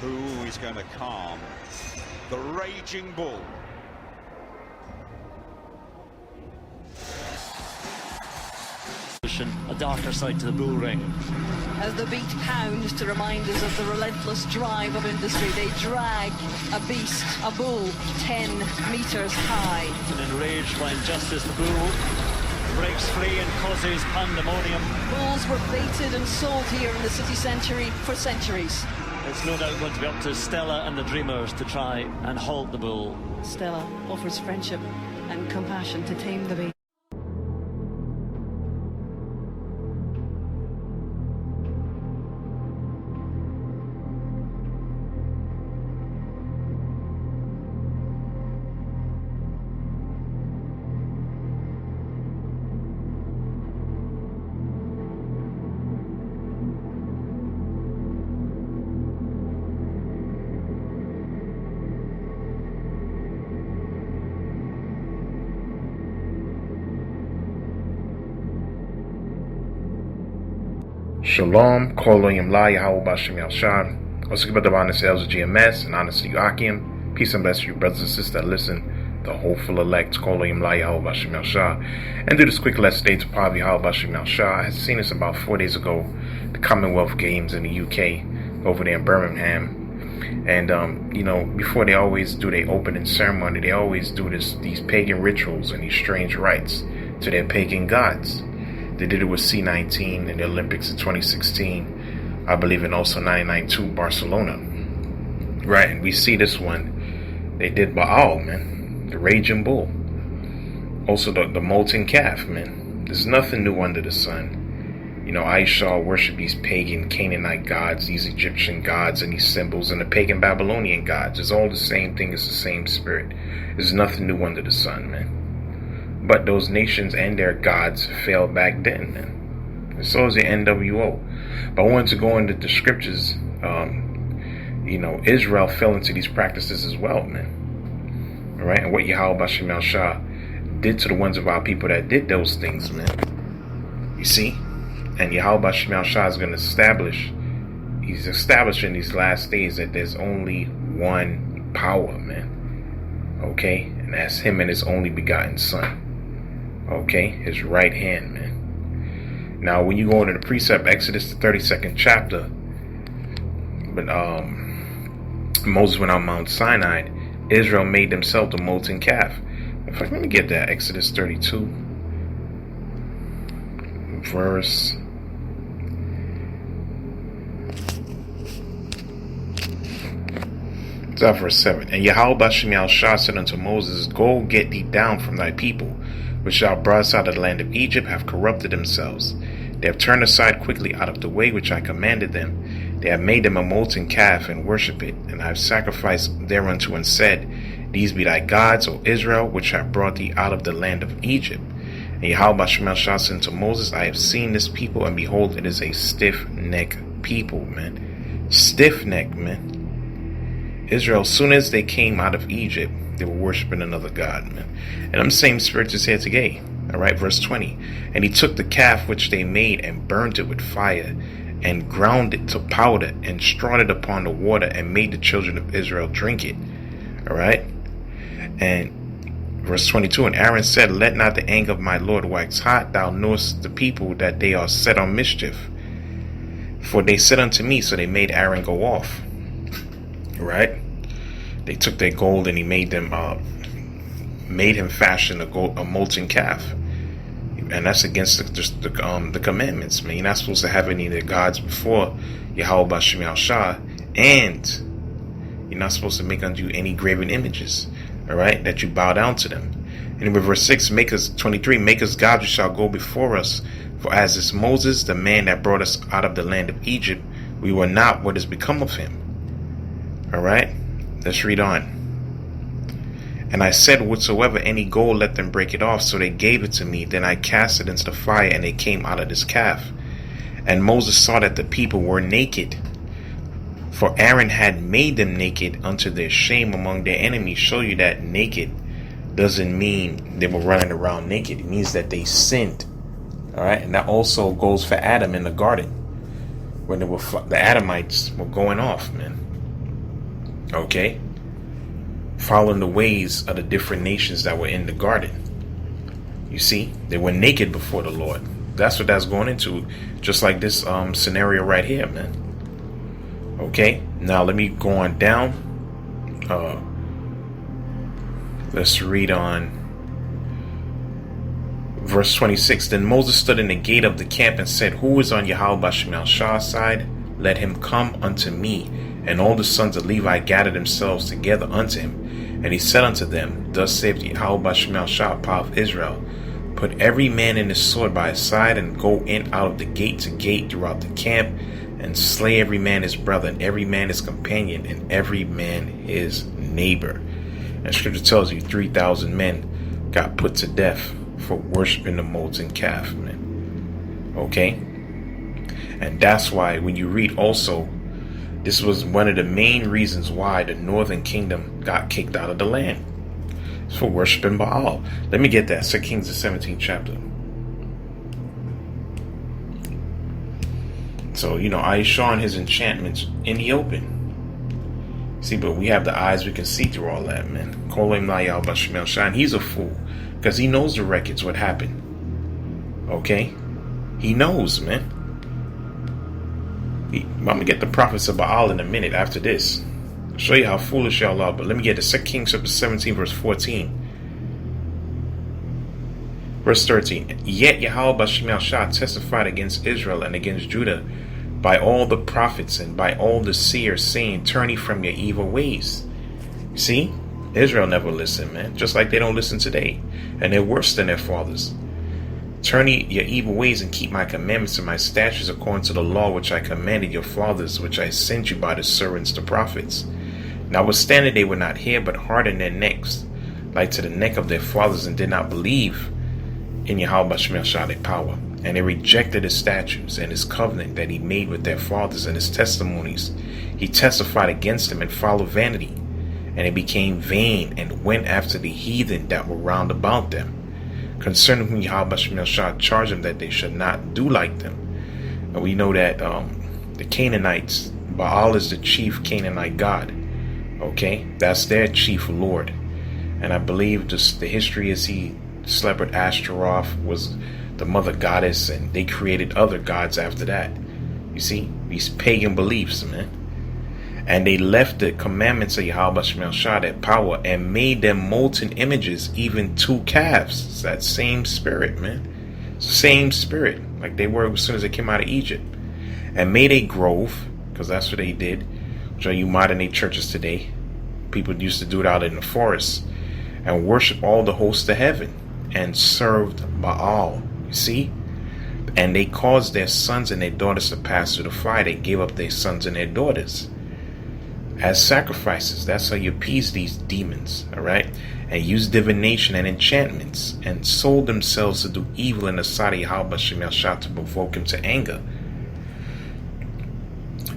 Who is going to calm the raging bull? A darker side to the bull ring. As the beat pounds to remind us of the relentless drive of industry, they drag a beast, a bull, 10 metres high. And enraged by injustice, the bull breaks free and causes pandemonium. Bulls were baited and sold here in the city centre for centuries. It's no doubt going to be up to Stella and the Dreamers to try and halt the bull. Stella offers friendship and compassion to tame the beast. Shalom, Koloyim La Yahweh Bashem Yalshad. Also give the honor sales of GMS and honor to you Akim. Peace and blessings to you brothers and sisters that listen. The hopeful elect, Koloyim La Yahweh Bashem Yalshad. And do this quick let's stay to Pavi Yahweh Bashem Yalshad. I had seen this about 4 days ago. The Commonwealth Games in the UK over there in Birmingham. And before they always do their opening ceremony, they always do these pagan rituals and these strange rites to their pagan gods. They did it with C19 in the Olympics in 2016, I believe, and also 99-2 Barcelona. Right, and we see this one. They did Baal, man, the raging bull. Also the molten calf, man. There's nothing new under the sun. Aisha worship these pagan Canaanite gods, these Egyptian gods, and these symbols, and the pagan Babylonian gods. It's all the same thing. It's the same spirit. There's nothing new under the sun, man. But those nations and their gods failed back then, man. And so is the NWO. But I wanted to go into the scriptures. Israel fell into these practices as well, man. All right, and what Yahweh Bashem Yalshad did to the ones of our people that did those things, man. You see? And Yahweh Bashem Yalshad is going to establish, he's establishing these last days that there's only one power, man. Okay? And that's him and his only begotten son. Okay, his right hand, man. Now, when you go into the precept, Exodus, the 32nd chapter, but Moses went on Mount Sinai, Israel made themselves a molten calf. In fact, let me get that. Exodus 32, verse. It's out verse 7. And Yahweh Bashem Yalshad said unto Moses, Go get thee down from thy people, which thou broughtest out of the land of Egypt, have corrupted themselves. They have turned aside quickly out of the way which I commanded them. They have made them a molten calf, and worship it. And I have sacrificed thereunto, and said, These be thy gods, O Israel, which have brought thee out of the land of Egypt. And Yahweh Bashem Yalshad said unto Moses, I have seen this people, and behold, it is a stiff-necked people, man. Stiff-necked, man. Israel, as soon as they came out of Egypt, they were worshiping another god, man. And them same spirits is here today. All right, verse 20. And he took the calf which they made and burned it with fire, and ground it to powder, and strawed it upon the water, and made the children of Israel drink it. All right. And verse 22. And Aaron said, Let not the anger of my Lord wax hot. Thou knowest the people that they are set on mischief. For they said unto me, so they made Aaron go off. Right? They took their gold and he made him fashion a molten calf, and that's against the commandments, man. You're not supposed to have any of the gods before Yahweh Bashem Yalshad, and you're not supposed to make unto you any graven images, all right, that you bow down to them. And in verse 6, 23, make us gods which shall go before us, for as is Moses, the man that brought us out of the land of Egypt, we were not what is become of him. All right, let's read on. And I said, whatsoever any gold, let them break it off. So they gave it to me. Then I cast it into the fire, and it came out of this calf. And Moses saw that the people were naked, for Aaron had made them naked unto their shame among their enemies. Show you that naked doesn't mean they were running around naked. It means that they sinned. All right, and that also goes for Adam in the garden, when the Adamites were going off, man. Okay? Following the ways of the different nations that were in the garden. You see, they were naked before the Lord. That's what that's going into. Just like this scenario right here, man. Okay, now let me go on down. Let's read on verse 26. Then Moses stood in the gate of the camp and said, Who is on Yahweh Shemal Shah's side? Let him come unto me. And all the sons of Levi gathered themselves together unto him. And he said unto them, Thus saith Yahweh Shemal Shah, power of Israel, Put every man in his sword by his side, and go in out of the gate to gate throughout the camp, and slay every man his brother, and every man his companion, and every man his neighbor. And scripture tells you 3,000 men got put to death for worshiping the molten calf, man. Okay? And that's why when you read also, this was one of the main reasons why the northern kingdom got kicked out of the land. It's for worshiping Baal. Let me get that. 2 Kings, the 17th chapter. So, I showing his enchantments in the open. See, but we have the eyes, we can see through all that, man. And he's a fool, because he knows the records, what happened. Okay? He knows, man. I'm going to get the prophets of Baal in a minute after this. I'll show you how foolish y'all are, but let me get to 2 Kings chapter 17, verse 14. Verse 13. Yet Yahweh Shemal Shah testified against Israel and against Judah by all the prophets and by all the seers, saying, Turn ye from your evil ways. See? Israel never listened, man. Just like they don't listen today. And they're worse than their fathers. Turn ye your evil ways and keep my commandments and my statutes according to the law which I commanded your fathers, which I sent you by the servants the prophets. Notwithstanding they would not hear, but hardened their necks, like to the neck of their fathers, and did not believe in Yahweh Shemal Shah their power. And they rejected his statutes and his covenant that he made with their fathers, and his testimonies. He testified against them and followed vanity. And they became vain and went after the heathen that were round about them, concerning whom Yahweh Shemal Shah charged them that they should not do like them. And we know that the Canaanites, Baal is the chief Canaanite god. Okay, that's their chief lord. And I believe just the history is he slept with Ashtaroth, was the mother goddess, and they created other gods after that. You see, these pagan beliefs, man. And they left the commandments of Yahweh Shemal Shah, their power, and made them molten images, even 2 calves. It's that same spirit, man. Same spirit, like they were as soon as they came out of Egypt. And made a grove, because that's what they did. Which are you modern day churches today. People used to do it out in the forest. And worship all the hosts of heaven. And served Baal. You see? And they caused their sons and their daughters to pass through the fire. They gave up their sons and their daughters as sacrifices. That's how you appease these demons, all right? And use divination and enchantments, and sold themselves to do evil in the sight of Yahweh Shemal Shah to provoke him to anger.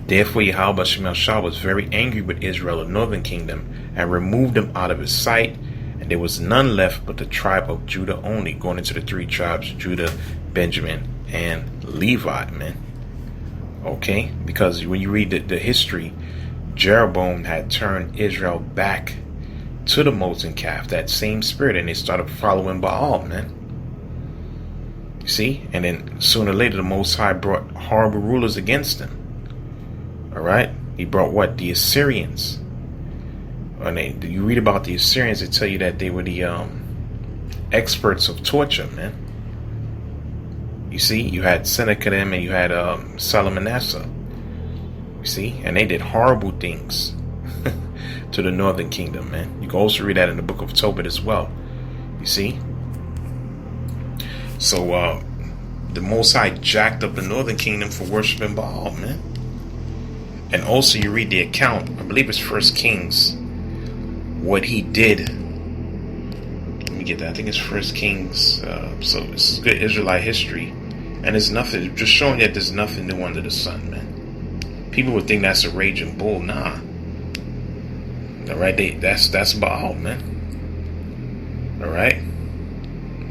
Therefore Yahweh Shemal Shah was very angry with Israel, the northern kingdom, and removed them out of his sight. And there was none left but the tribe of Judah only, going into the 3 tribes, Judah, Benjamin, and Levi, man. Okay? Because when you read the history, Jeroboam had turned Israel back to the molten calf, that same spirit, and they started following Baal, man. You see? And then sooner or later, the Most High brought horrible rulers against them. All right? He brought what? The Assyrians. And you read about the Assyrians, they tell you that they were the experts of torture, man. You see? You had Sennacherib and you had Salmanasseh. You see? And they did horrible things to the northern kingdom, man. You can also read that in the book of Tobit as well. You see? So, the Most High jacked up the northern kingdom for worshiping Baal, man. And also you read the account, I believe it's 1 Kings, what he did. Let me get that. I think it's 1 Kings. So it's good Israelite history. And it's nothing, just showing that there's nothing new under the sun, man. People would think that's a raging bull. Nah. Alright, that's Baal, man. Alright.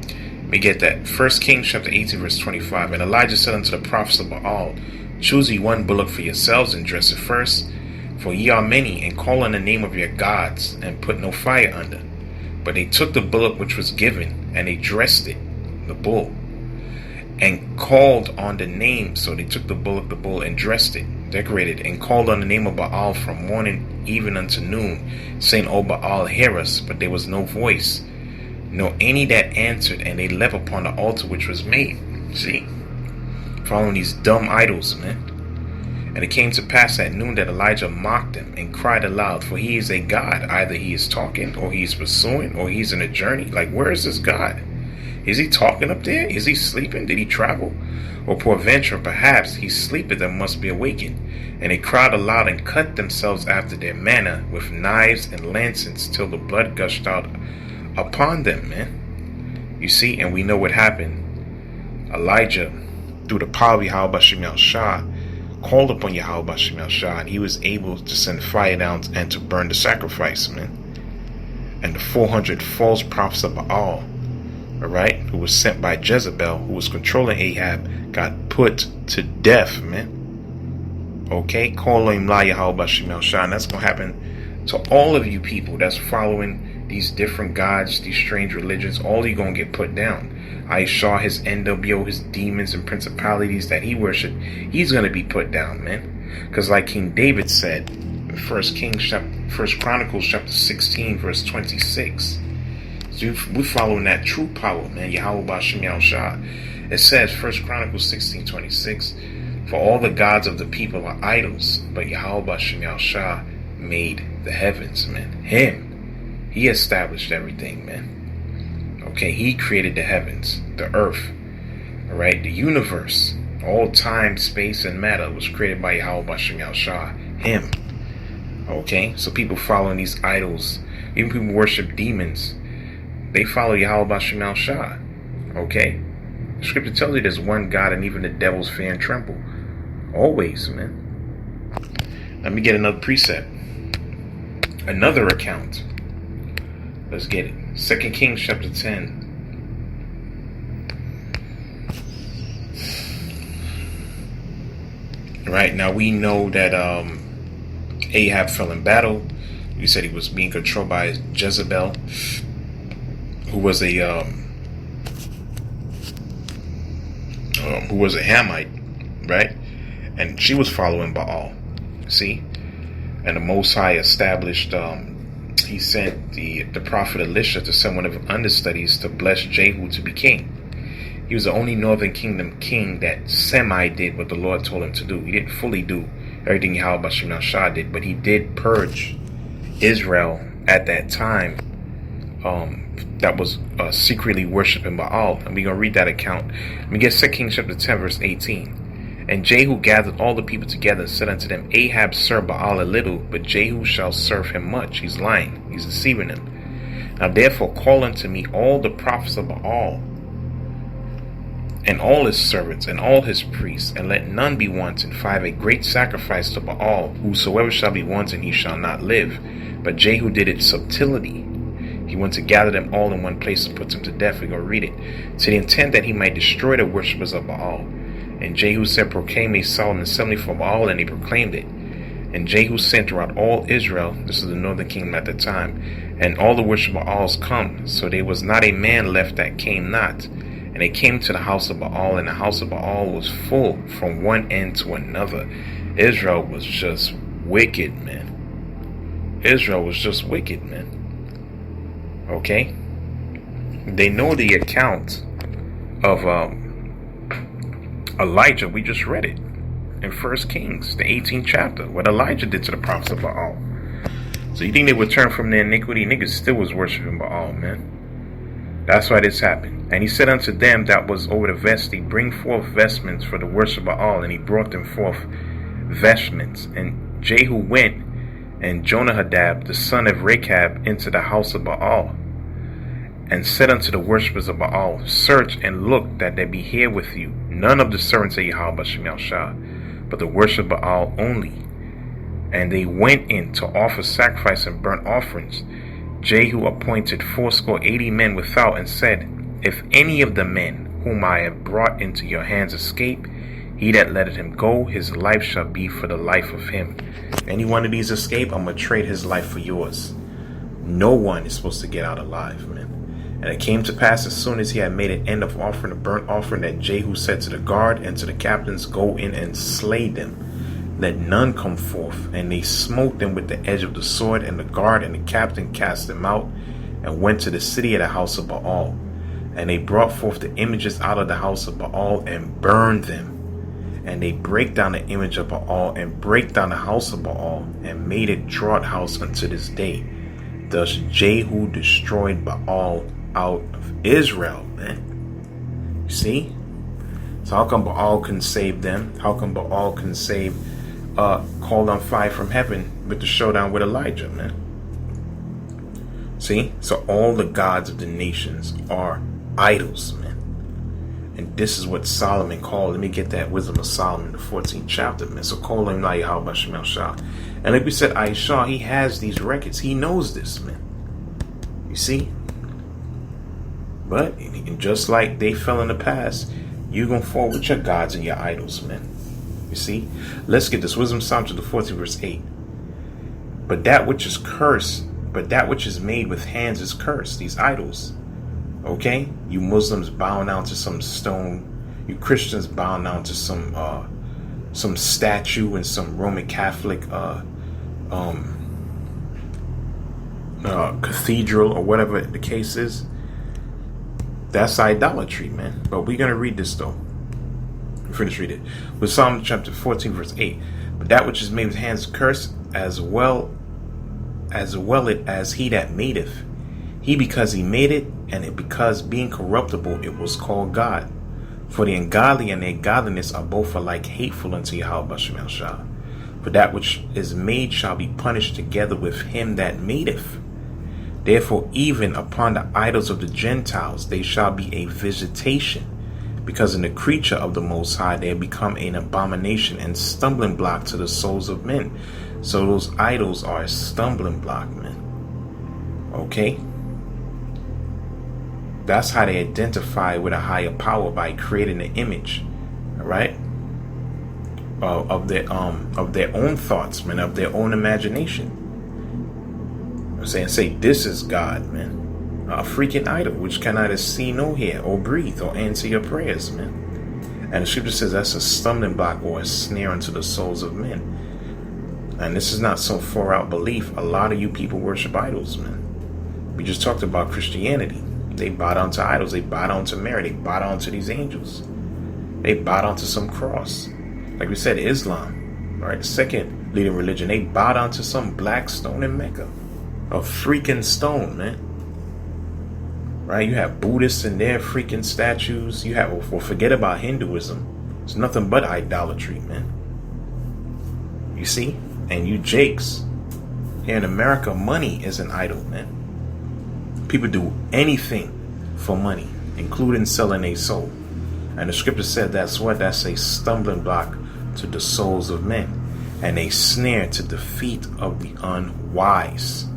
Let me get that. 1 Kings chapter 18, verse 25. And Elijah said unto the prophets of Baal, Choose ye one bullock for yourselves, and dress it first. For ye are many, and call on the name of your gods, and put no fire under. But they took the bullock which was given, and they dressed it, the bull, and called on the name. So they took the bull, and dressed it, decorated, and called on the name of Baal from morning even unto noon, saying, O Baal, hear us. But there was no voice, nor any that answered, and they leapt upon the altar which was made. See? Following these dumb idols, man. And it came to pass at noon that Elijah mocked them and cried aloud, for he is a god. Either he is talking, or he is pursuing, or he's in a journey. Like, where is this God? Is he talking up there? Is he sleeping? Did he travel? Or peradventure, perhaps he sleepeth and must be awakened. And they cried aloud and cut themselves after their manner with knives and lances till the blood gushed out upon them, man. You see, and we know what happened. Elijah, through the power of Yahweh Bashim Shah, called upon Yahweh Bashim Shah, and he was able to send fire down and to burn the sacrifice, man. And the 400 false prophets of Baal, alright, who was sent by Jezebel, who was controlling Ahab, got put to death, man. Okay, call on Yahweh Bashim Shah, and that's going to happen to all of you people that's following these different gods, these strange religions. All you going to get put down. Aishah, his NWO, his demons and principalities that he worshiped, he's going to be put down, man. Because like King David said in 1 Chronicles chapter 16 verse 26, so we're following that true power, man. Yahweh Bashim Shah. It says 1 Chronicles 16:26, for all the gods of the people are idols, but Yahweh Bashim Shah made the heavens, man. He established everything, man. Okay, he created the heavens, the earth, all right, the universe, all time, space, and matter was created by Yahweh Bashim Shah, him. Okay, so people following these idols, even people worship demons, they follow Yahweh Bashim Shah. Okay, the scripture tells you there's one God, and even the devils fear and tremble. Always, man. Let me get another precept, another account. Let's get it. 2 Kings chapter 10. Right, now we know that Ahab fell in battle. We said he was being controlled by Jezebel, who was a Hamite, right? And she was following Baal. See? And the Most High established he sent the prophet Elisha to send one of understudies to bless Jehu to be king. He was the only northern kingdom king that semi did what the Lord told him to do. He didn't fully do everything Yahweh Bashim Shah did, but he did purge Israel at that time that was secretly worshiping Baal. And we're going to read that account. Let me get 2 Kings chapter 10 verse 18. And Jehu gathered all the people together and said unto them, Ahab served Baal a little, but Jehu shall serve him much. He's lying. He's deceiving him. Now therefore call unto me all the prophets of Baal, and all his servants, and all his priests, and let none be wanting, for I have a great sacrifice to Baal. Whosoever shall be wanting, he shall not live. But Jehu did it subtility. He went to gather them all in one place and put them to death. We're going to read it. To the intent that he might destroy the worshippers of Baal. And Jehu said, proclaim a solemn assembly for Baal, and he proclaimed it. And Jehu sent throughout all Israel, this is the northern kingdom at the time, and all the worship of Baals come. So there was not a man left that came not. And they came to the house of Baal, and the house of Baal was full from one end to another. Israel was just wicked, man. Israel was just wicked, man. Okay? They know the account of Elijah. We just read it in 1 Kings, the 18th chapter, what Elijah did to the prophets of Baal. So you think they would turn from their iniquity? Niggas still was worshiping Baal, man. That's why this happened. And he said unto them that was over the vesty, bring forth vestments for the worship of Baal. And he brought them forth vestments. And Jehu went, and Jonadab, the son of Rechab, into the house of Baal, and said unto the worshippers of Baal, search and look that there be here with you none of the servants of Yahweh Bashim Shah, but the worship of Baal only. And they went in to offer sacrifice and burnt offerings. Jehu appointed 80 men without, and said, if any of the men whom I have brought into your hands escape, He that letteth him go, his life shall be for the life of him. If any one of these escape, I'm going to trade his life for yours. No one is supposed to get out alive, man. And it came to pass, as soon as he had made an end of offering a burnt offering, that Jehu said to the guard and to the captains, Go in and slay them. Let none come forth. And they smote them with the edge of the sword. And the guard and the captain cast them out, and went to the city of the house of Baal. And they brought forth the images out of the house of Baal and burned them. And they break down the image of Baal and break down the house of Baal and made it draught house unto this day. Thus Jehu destroyed Baal out of Israel, man. You see? So how come Baal couldn't save them? How come Baal couldn't save called on fire from heaven with the showdown with Elijah, man? See? So all the gods of the nations are idols, man. And this is what Solomon called. Let me get that Wisdom of Solomon, the 14th chapter, man. So call him like Yahweh Shemel Shah. And like we said, Aisha, he has these records. He knows this, man. You see? But just like they fell in the past, you're going to fall with your gods and your idols, man. You see? Let's get this. Wisdom of Solomon, the 14th verse 8. But that which is cursed, but that which is made with hands is cursed. These idols. Okay, you Muslims bow down to some stone. You Christians bow down to some statue and some Roman Catholic cathedral or whatever the case is. That's idolatry, man. But we're gonna read this though. Finish read it. With Psalm chapter 14, verse 8. But that which is made with hands is cursed, as well it as he that madeth. He because he made it, and it because being corruptible it was called God. For the ungodly and their godliness are both alike hateful unto Yahweh Shemel Shah. For that which is made shall be punished together with him that madeth. Therefore even upon the idols of the Gentiles they shall be a visitation, because in the creature of the Most High they become an abomination and stumbling block to the souls of men. So those idols are a stumbling block, man. Okay? That's how they identify with a higher power, by creating an image, all right, of their own thoughts, man, of their own imagination. I'm saying, say this is God, man, a freaking idol which can neither see nor hear or breathe or answer your prayers, man. And the scripture says that's a stumbling block or a snare unto the souls of men. And this is not some far out belief. A lot of you people worship idols, man. We just talked about Christianity. They bow down to idols. They bow down to Mary. They bow down to these angels. They bow down to some cross. Like we said, Islam, right? The second leading religion. They bow down to some black stone in Mecca. A freaking stone, man. Right? You have Buddhists and their freaking statues. You have, well, forget about Hinduism. It's nothing but idolatry, man. You see? And you Jakes. Here in America, money is an idol, man. People do anything for money, including selling a soul. And the scripture said that's a stumbling block to the souls of men, and a snare to the feet of the unwise.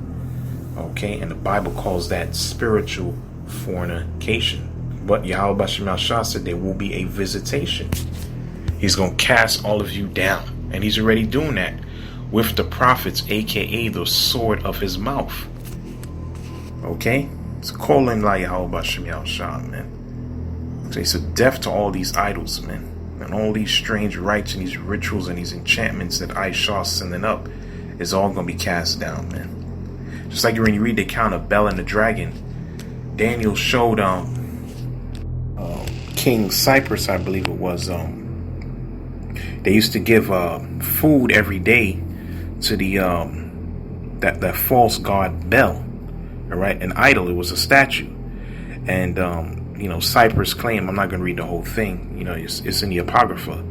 Okay, and the Bible calls that spiritual fornication. But Yahweh Shemel Shah said there will be a visitation. He's going to cast all of you down, and he's already doing that with the prophets, aka the sword of his mouth. Okay? So call him like Yahweh Shemel Shah, man. So it's a death to all these idols, man. And all these strange rites and these rituals and these enchantments that Aisha's sending up is all going to be cast down, man. Just like when you read the account of Baal and the dragon, Daniel showed King Cyprus, I believe it was, they used to give food every day to the that false god Baal. All right, an idol. It was a statue, and Cyprus claimed. I'm not going to read the whole thing. It's in the Apocrypha.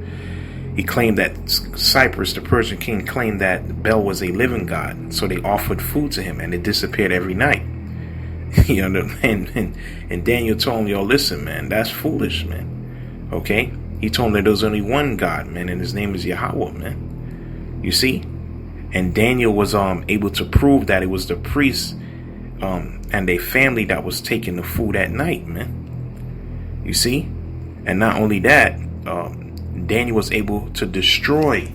He claimed that Cyprus, the Persian king, claimed that Baal was a living god, so they offered food to him, and it disappeared every night. And Daniel told him, "Yo, listen, man, that's foolish, man." Okay, he told him that there's only one God, man, and his name is Yahweh, man. You see, and Daniel was able to prove that it was the priests and a family that was taking the food at night, man. You see? And not only that, Daniel was able to destroy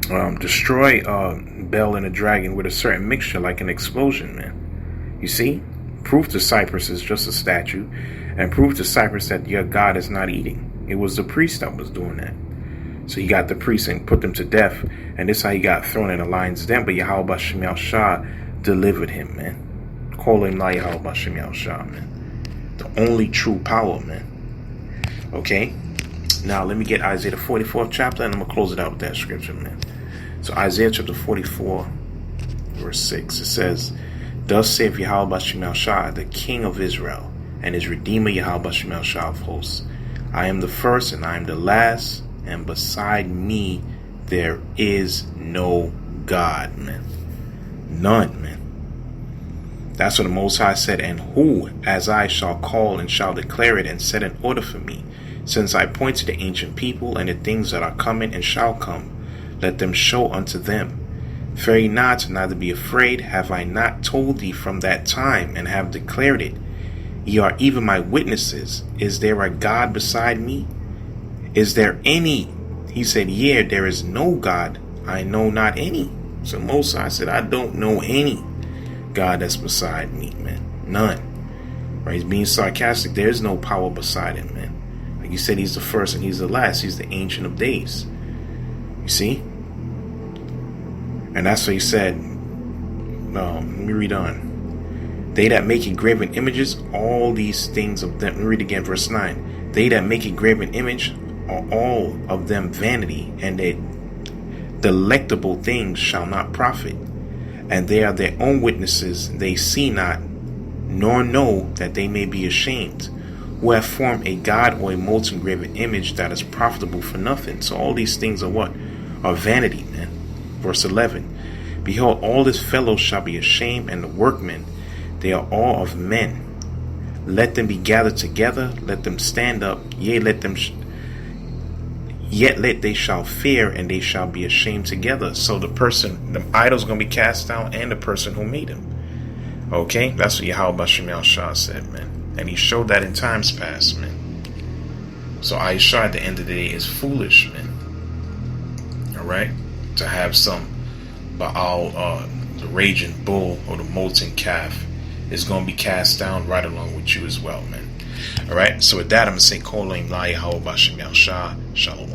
Baal and the dragon with a certain mixture, like an explosion, man. You see? Proof to Cyprus is just a statue, and proof to Cyprus that your God is not eating. It was the priest that was doing that. So he got the priest and put them to death, and this is how he got thrown in the lion's den. But Yahweh Bashem Yahushua delivered him, man. Call him La Yahweh Bashem Yahushua, man. The only true power, man. Okay? Now let me get Isaiah the 44th chapter, and I'm going to close it out with that scripture, man. So Isaiah chapter 44, verse 6, it says, Thus saith Yahweh Bashem Yahushua, the King of Israel, and his Redeemer Yahweh Bashem Yahushua of hosts. I am the first and I am the last, and beside me there is no God, man. None, man. That's what the Most High said. And who, as I shall call and shall declare it and set an order for me, since I point to the ancient people and the things that are coming and shall come, let them show unto them. Fear ye not, neither be afraid. Have I not told thee from that time, and have declared it? Ye are even my witnesses. Is there a God beside me? Is there any? He said, Yea, there is no God. I know not any. So Most High said, I don't know any God that's beside me, man. None. Right? He's being sarcastic. There is no power beside him, man. Like you said, he's the first and he's the last. He's the Ancient of Days. You see? And that's what he said. Let me read on. They that make engraven images, all these things of them. Let me read again, verse 9. They that make engraven image are all of them vanity, and their delectable things shall not profit. And they are their own witnesses. They see not, nor know that they may be ashamed, who have formed a god or a molten graven image that is profitable for nothing. So all these things are what? Are vanity, man. Verse 11. Behold, all his fellows shall be ashamed, and the workmen, they are all of men. Let them be gathered together, let them stand up, yea, let them yet let they shall fear, and they shall be ashamed together. So the idol's going to be cast down, and the person who made him. Okay? That's what Yahweh Bashem Yahushua said, man. And he showed that in times past, man. So Aisha at the end of the day is foolish, man. Alright? To have some Baal, the raging bull, or the molten calf is going to be cast down right along with you as well, man. Alright? So with that, I'm going to say, Kol Yahweh Bashem Yahushua. Shalom.